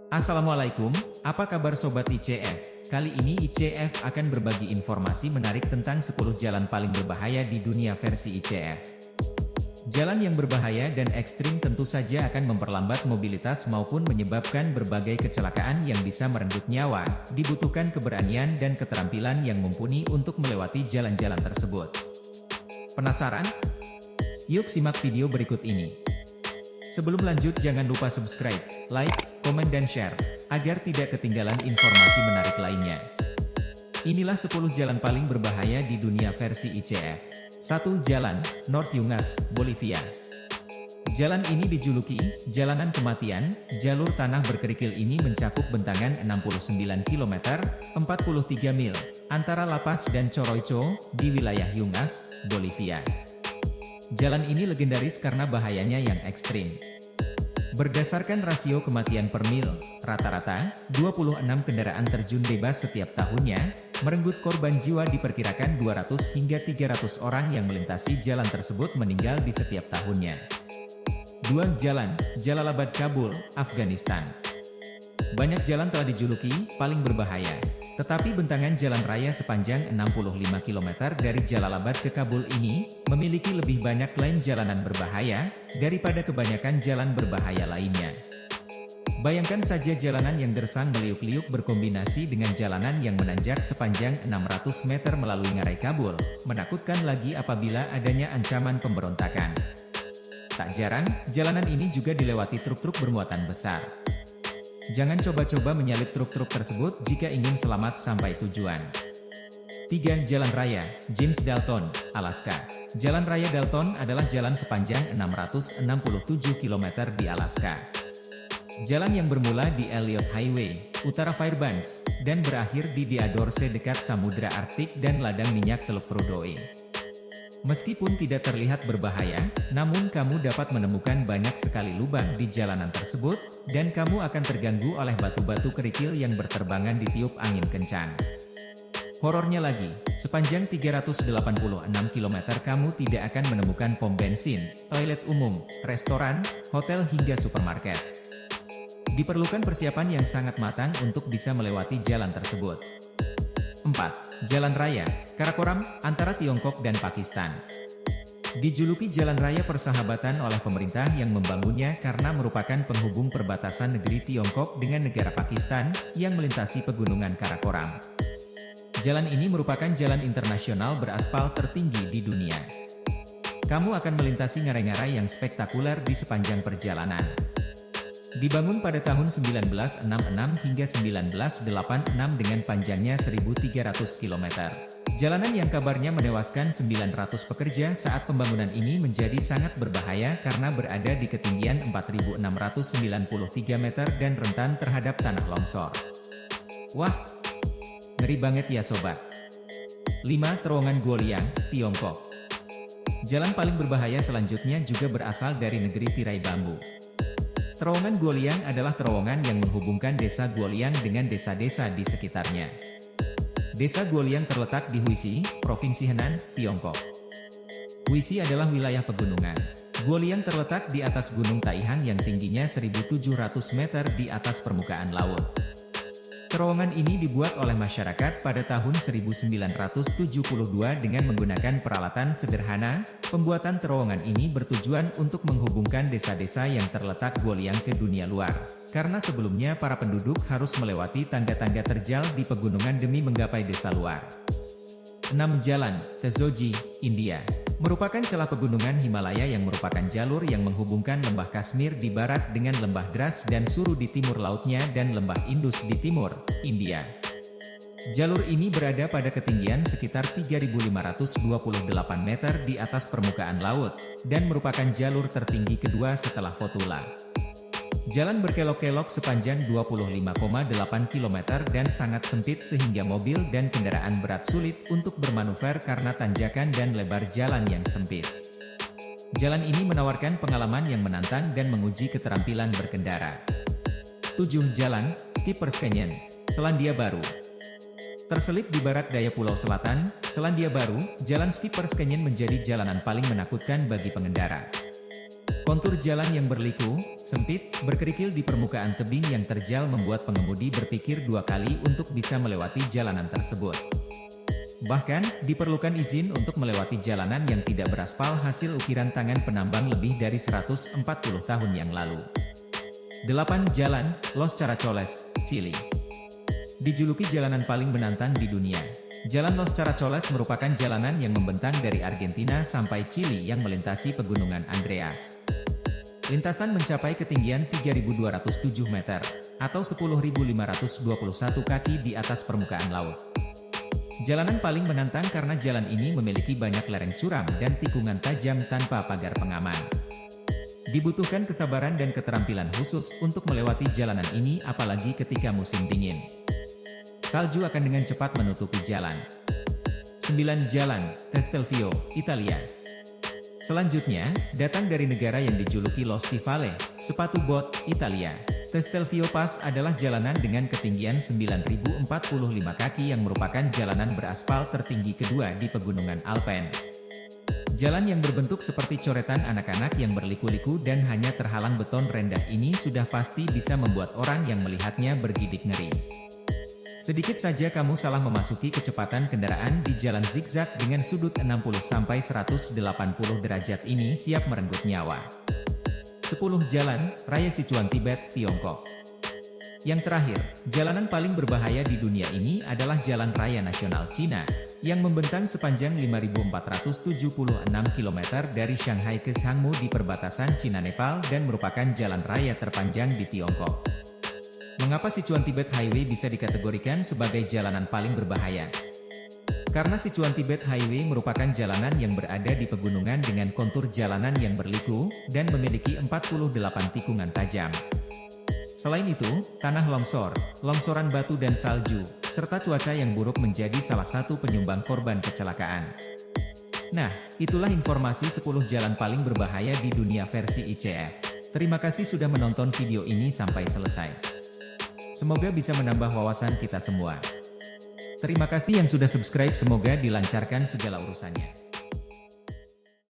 Assalamualaikum, apa kabar Sobat ICF? Kali ini ICF akan berbagi informasi menarik tentang 10 jalan paling berbahaya di dunia versi ICF. Jalan yang berbahaya dan ekstrim tentu saja akan memperlambat mobilitas maupun menyebabkan berbagai kecelakaan yang bisa merenggut nyawa, dibutuhkan keberanian dan keterampilan yang mumpuni untuk melewati jalan-jalan tersebut. Penasaran? Yuk simak video berikut ini. Sebelum lanjut jangan lupa subscribe, like, komen dan share, agar tidak ketinggalan informasi menarik lainnya. Inilah 10 jalan paling berbahaya di dunia versi ICF. 1. Jalan, North Yungas, Bolivia. Jalan ini dijuluki, Jalanan Kematian. Jalur tanah berkerikil ini mencakup bentangan 69 km, 43 mil, antara La Paz dan Coroico, di wilayah Yungas, Bolivia. Jalan ini legendaris karena bahayanya yang ekstrim. Berdasarkan rasio kematian per mil, rata-rata, 26 kendaraan terjun bebas setiap tahunnya, merenggut korban jiwa diperkirakan 200 hingga 300 orang yang melintasi jalan tersebut meninggal di setiap tahunnya. 2. Jalan, Jalalabad Kabul, Afghanistan. Banyak jalan telah dijuluki, paling berbahaya. Tetapi bentangan jalan raya sepanjang 65 km dari Jalalabad ke Kabul ini, memiliki lebih banyak lane jalanan berbahaya, daripada kebanyakan jalan berbahaya lainnya. Bayangkan saja jalanan yang gersang meliuk-liuk berkombinasi dengan jalanan yang menanjak sepanjang 600 meter melalui ngarai Kabul, menakutkan lagi apabila adanya ancaman pemberontakan. Tak jarang, jalanan ini juga dilewati truk-truk bermuatan besar. Jangan coba-coba menyalip truk-truk tersebut jika ingin selamat sampai tujuan. 3. Jalan Raya, James Dalton, Alaska. Jalan Raya Dalton adalah jalan sepanjang 667 km di Alaska. Jalan yang bermula di Elliott Highway, utara Fairbanks, dan berakhir di Diadorse dekat Samudra Arktik dan ladang minyak Teluk Prudhoe. Meskipun tidak terlihat berbahaya, namun kamu dapat menemukan banyak sekali lubang di jalanan tersebut, dan kamu akan terganggu oleh batu-batu kerikil yang berterbangan ditiup angin kencang. Horornya lagi, sepanjang 386 km kamu tidak akan menemukan pom bensin, toilet umum, restoran, hotel hingga supermarket. Diperlukan persiapan yang sangat matang untuk bisa melewati jalan tersebut. 4. Jalan Raya, Karakoram, antara Tiongkok dan Pakistan. Dijuluki Jalan Raya Persahabatan oleh pemerintah yang membangunnya karena merupakan penghubung perbatasan negeri Tiongkok dengan negara Pakistan, yang melintasi pegunungan Karakoram. Jalan ini merupakan jalan internasional beraspal tertinggi di dunia. Kamu akan melintasi ngarai-ngarai yang spektakuler di sepanjang perjalanan. Dibangun pada tahun 1966 hingga 1986 dengan panjangnya 1.300 km. Jalanan yang kabarnya menewaskan 900 pekerja saat pembangunan ini menjadi sangat berbahaya karena berada di ketinggian 4.693 meter dan rentan terhadap tanah longsor. Wah, ngeri banget ya sobat. 5. Terowongan Guoliang, Tiongkok. Jalan paling berbahaya selanjutnya juga berasal dari negeri tirai bambu. Terowongan Guoliang adalah terowongan yang menghubungkan desa Guoliang dengan desa-desa di sekitarnya. Desa Guoliang terletak di Huisi, Provinsi Henan, Tiongkok. Huisi adalah wilayah pegunungan. Guoliang terletak di atas Gunung Taihang yang tingginya 1.700 meter di atas permukaan laut. Terowongan ini dibuat oleh masyarakat pada tahun 1972 dengan menggunakan peralatan sederhana. Pembuatan terowongan ini bertujuan untuk menghubungkan desa-desa yang terletak Guoliang ke dunia luar. Karena sebelumnya para penduduk harus melewati tangga-tangga terjal di pegunungan demi menggapai desa luar. 6. Jalan, Tezoji, India. Merupakan celah pegunungan Himalaya yang merupakan jalur yang menghubungkan lembah Kashmir di barat dengan lembah Dras dan Suru di timur lautnya dan lembah Indus di timur, India. Jalur ini berada pada ketinggian sekitar 3.528 meter di atas permukaan laut, dan merupakan jalur tertinggi kedua setelah Fotula. Jalan berkelok-kelok sepanjang 25,8 km dan sangat sempit sehingga mobil dan kendaraan berat sulit untuk bermanuver karena tanjakan dan lebar jalan yang sempit. Jalan ini menawarkan pengalaman yang menantang dan menguji keterampilan berkendara. 7. Jalan, Skippers Canyon, Selandia Baru. Terselip di barat daya Pulau Selatan, Selandia Baru, Jalan Skippers Canyon menjadi jalanan paling menakutkan bagi pengendara. Kontur jalan yang berliku, sempit, berkerikil di permukaan tebing yang terjal membuat pengemudi berpikir dua kali untuk bisa melewati jalanan tersebut. Bahkan, diperlukan izin untuk melewati jalanan yang tidak beraspal hasil ukiran tangan penambang lebih dari 140 tahun yang lalu. 8. Jalan Los Caracoles, Chili. Dijuluki jalanan paling menantang di dunia, Jalan Los Caracoles merupakan jalanan yang membentang dari Argentina sampai Chili yang melintasi pegunungan Andreas. Lintasan mencapai ketinggian 3.207 meter, atau 10.521 kaki di atas permukaan laut. Jalanan paling menantang karena jalan ini memiliki banyak lereng curam dan tikungan tajam tanpa pagar pengaman. Dibutuhkan kesabaran dan keterampilan khusus untuk melewati jalanan ini apalagi ketika musim dingin. Salju akan dengan cepat menutupi jalan. 9. Jalan Castelvio, Italia. Selanjutnya, datang dari negara yang dijuluki Lo Stivale, sepatu bot, Italia. Castelvio Pass adalah jalanan dengan ketinggian 9.045 kaki yang merupakan jalanan beraspal tertinggi kedua di pegunungan Alpen. Jalan yang berbentuk seperti coretan anak-anak yang berliku-liku dan hanya terhalang beton rendah ini sudah pasti bisa membuat orang yang melihatnya bergidik ngeri. Sedikit saja kamu salah memasuki kecepatan kendaraan di jalan zigzag dengan sudut 60-180 derajat ini siap merenggut nyawa. 10. Jalan Raya Sichuan Tibet, Tiongkok. Yang terakhir, jalanan paling berbahaya di dunia ini adalah Jalan Raya Nasional Cina, yang membentang sepanjang 5.476 km dari Shanghai ke Shangmu di perbatasan Cina-Nepal dan merupakan jalan raya terpanjang di Tiongkok. Mengapa Sichuan Tibet Highway bisa dikategorikan sebagai jalanan paling berbahaya? Karena Sichuan Tibet Highway merupakan jalanan yang berada di pegunungan dengan kontur jalanan yang berliku, dan memiliki 48 tikungan tajam. Selain itu, tanah longsor, longsoran batu dan salju, serta cuaca yang buruk menjadi salah satu penyumbang korban kecelakaan. Nah, itulah informasi 10 jalan paling berbahaya di dunia versi ICF. Terima kasih sudah menonton video ini sampai selesai. Semoga bisa menambah wawasan kita semua. Terima kasih yang sudah subscribe, semoga dilancarkan segala urusannya.